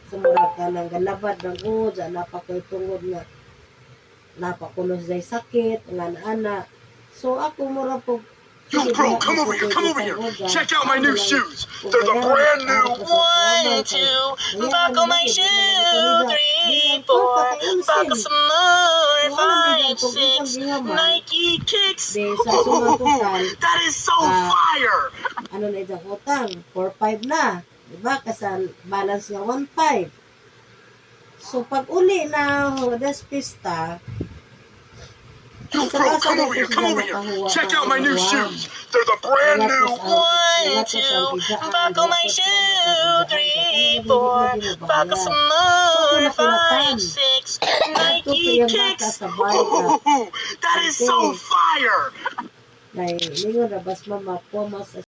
Sumurag ka ng galabad ng good, napa ko'y tungod nga, napa ko say sakit, nga ana. So ako mura po, Yo, bro, come over here. Check out my new shoes. They're the brand new 1, 2, buckle my shoe, 3, 4, buckle some more, 5, 6, Nike kicks. That is so fire. Ano na itong utang? 4-5 na. Diba? Kasi balance nga 1-5. So, pag uli na das pista, Yo, bro, come over here. Check out my new shoes. They're the brand new 1, 2, buckle my shoe, 3, 4, buckle some more, 5, 6, Nike kicks. That is so fire. Like, lingon na bas mama po mas